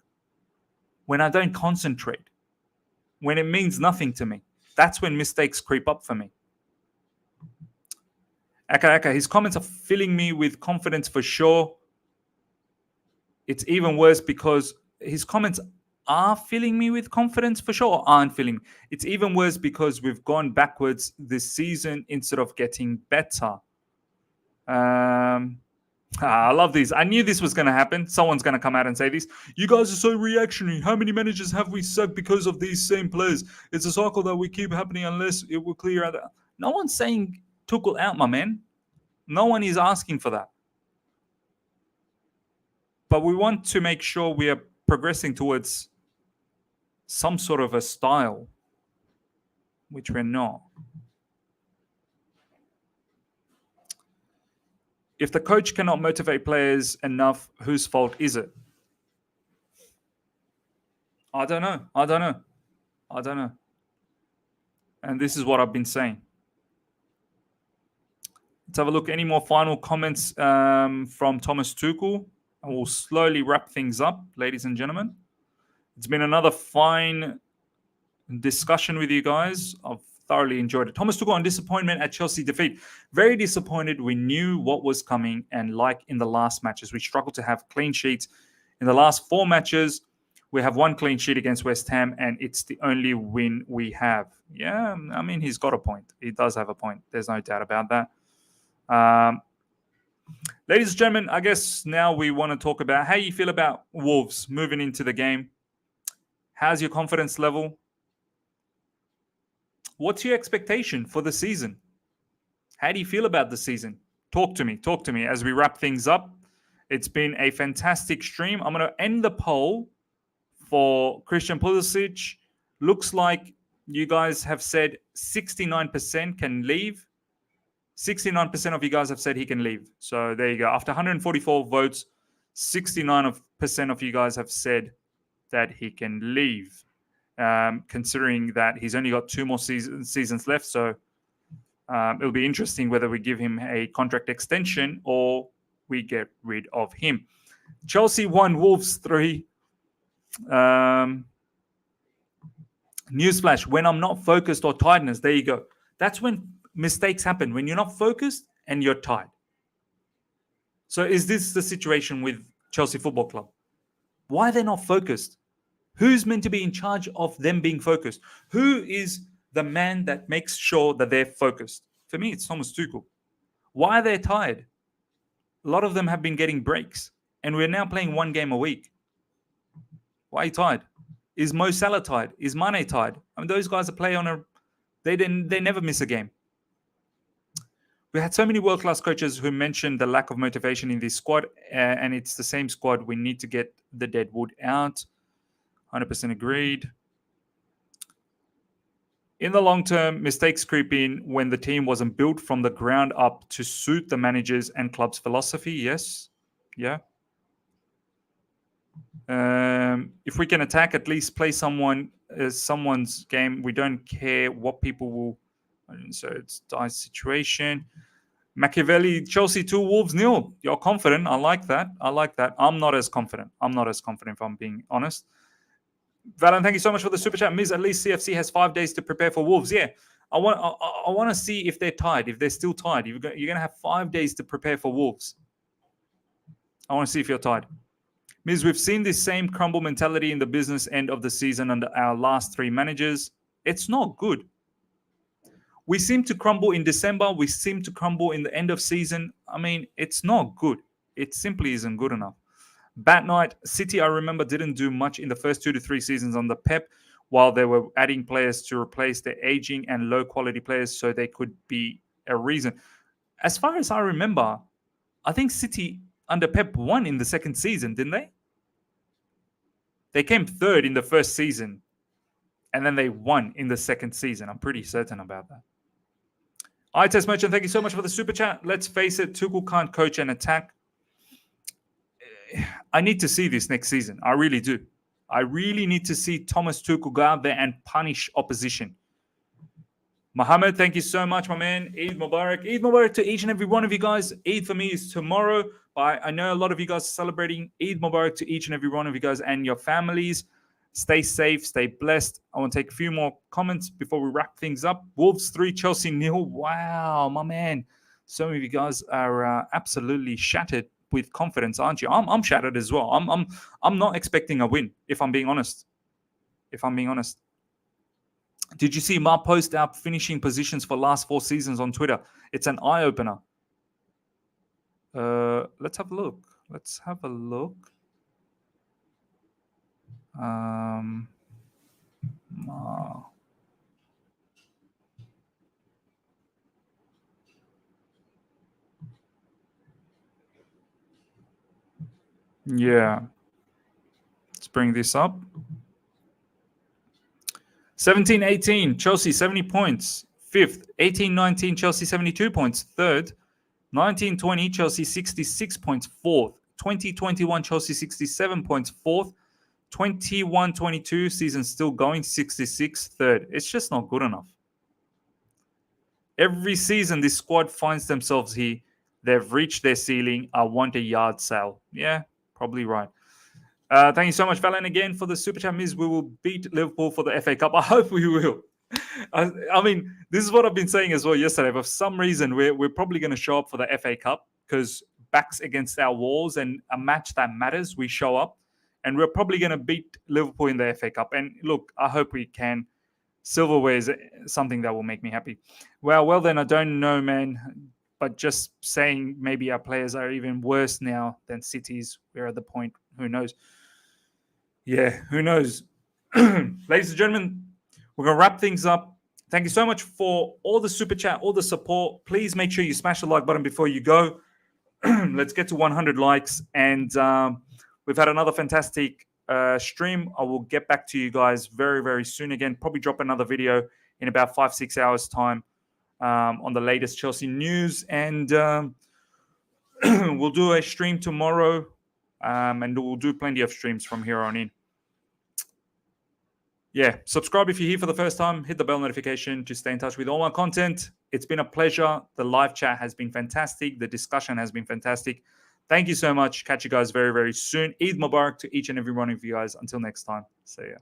when I don't concentrate, when it means nothing to me. That's when mistakes creep up for me. Aka, his comments are filling me with confidence for sure. It's even worse because his comments are filling me with confidence for sure, aren't filling me. It's even worse because we've gone backwards this season instead of getting better. I love these. I knew this was going to happen. Someone's going to come out and say this. You guys are so reactionary. How many managers have we sacked because of these same players? It's a cycle that we keep happening unless it will clear out. No one's saying Tuchel out, my man. No one is asking for that. But we want to make sure we are progressing towards some sort of a style, which we're not. If the coach cannot motivate players enough, whose fault is it? I don't know. And this is what I've been saying. Let's have a look. Any more final comments from Thomas Tuchel? And we'll slowly wrap things up, ladies and gentlemen. It's been another fine discussion with you guys. I've thoroughly enjoyed it. Thomas Tuchel on disappointment at Chelsea defeat. Very disappointed. We knew what was coming. And like in the last matches, we struggled to have clean sheets. In the last 4 matches, we have 1 clean sheet against West Ham, and it's the only win we have. Yeah, I mean, he's got a point. He does have a point. There's no doubt about that. Ladies and gentlemen, I guess now we want to talk about how you feel about Wolves moving into the game. How's your confidence level? What's your expectation for the season? How do you feel about the season? Talk to me as we wrap things up. It's been a fantastic stream. I'm going to end the poll for Christian Pulisic. Looks like you guys have said 69% can leave. 69% of you guys have said he can leave. So there you go. After 144 votes, 69% of you guys have said that he can leave. Considering that he's only got 2 more seasons left. So it'll be interesting whether we give him a contract extension or we get rid of him. Chelsea 1, Wolves 3. Newsflash, when I'm not focused or tiredness, there you go. That's when mistakes happen, when you're not focused and you're tired. So is this the situation with Chelsea Football Club? Why are they not focused? Who's meant to be in charge of them being focused? Who is the man that makes sure that they're focused? For me, it's Thomas Tuchel. Why are they tired? A lot of them have been getting breaks, and we're now playing 1 game a week. Why are you tired? Is Mo Salah tired? Is Mane tired? I mean, those guys play on a... They never miss a game. We had so many world-class coaches who mentioned the lack of motivation in this squad, and it's the same squad. We need to get the dead wood out. 100% agreed. In the long term, mistakes creep in when the team wasn't built from the ground up to suit the managers and club's philosophy. Yes. Yeah. If we can attack, at least play someone's game. We don't care what people will. So it's a nice situation. Machiavelli, Chelsea 2, Wolves 0. You're confident. I like that. I'm not as confident. If I'm being honest. Valen, thank you so much for the super chat. Miz, at least CFC has 5 days to prepare for Wolves. Yeah, I want to see if they're tied, if they're still tied. You're going to have 5 days to prepare for Wolves. I want to see if you're tied. Miz, we've seen this same crumble mentality in the business end of the season under our last 3 managers. It's not good. We seem to crumble in December. We seem to crumble in the end of season. I mean, it's not good. It simply isn't good enough. Bat night, City, I remember, didn't do much in the first 2 to 3 seasons under Pep, while they were adding players to replace their aging and low-quality players so they could be a reason. As far as I remember, I think City under Pep won in the second season, didn't they? They came third in the first season, and then they won in the second season. I'm pretty certain about that. iTest Merchant, thank you so much for the super chat. Let's face it, Tuchel can't coach and attack. I need to see this next season. I really do. I really need to see Thomas Tuchel go out there and punish opposition. Mohammed, thank you so much, my man. Eid Mubarak. Eid Mubarak to each and every one of you guys. Eid for me is tomorrow. But I know a lot of you guys are celebrating. Eid Mubarak to each and every one of you guys and your families. Stay safe, stay blessed. I want to take a few more comments before we wrap things up. Wolves 3, Chelsea 0. Wow, my man. Some of you guys are absolutely shattered with confidence, aren't you? I'm shattered as well. I'm not expecting a win, if I'm being honest. Did you see Mar post our finishing positions for last 4 seasons on Twitter? It's an eye-opener. Let's have a look. Yeah. Let's bring this up. 17-18, Chelsea 70 points. 5th. 18-19, Chelsea 72 points. 3rd. 19-20, Chelsea 66 points. 4th. 20-21, Chelsea 67 points. 4th. 21-22, season still going, 66. 3rd. It's just not good enough. Every season, this squad finds themselves here. They've reached their ceiling. I want a yard sale. Yeah, probably right. Thank you so much, Valen, again for the super chat. Miz, we will beat Liverpool for the FA Cup. I hope we will. I mean, this is what I've been saying as well yesterday. For some reason, we're probably going to show up for the FA Cup because backs against our walls and a match that matters, we show up. And we're probably going to beat Liverpool in the FA Cup. And look, I hope we can. Silverware is something that will make me happy. Well then, I don't know, man. But just saying maybe our players are even worse now than City's. We're at the point. Who knows? Yeah, who knows? Ladies and gentlemen, we're going to wrap things up. Thank you so much for all the super chat, all the support. Please make sure you smash the like button before you go. Let's get to 100 likes. And we've had another fantastic stream. I will get back to you guys very, very soon again. Probably drop another video in about 5-6 hours time on the latest Chelsea news. And we'll do a stream tomorrow. And we'll do plenty of streams from here on in. Yeah, subscribe if you're here for the first time. Hit the bell notification to stay in touch with all my content. It's been a pleasure. The live chat has been fantastic. The discussion has been fantastic. Thank you so much. Catch you guys very, very soon. Eid Mubarak to each and every one of you guys. Until next time. See ya.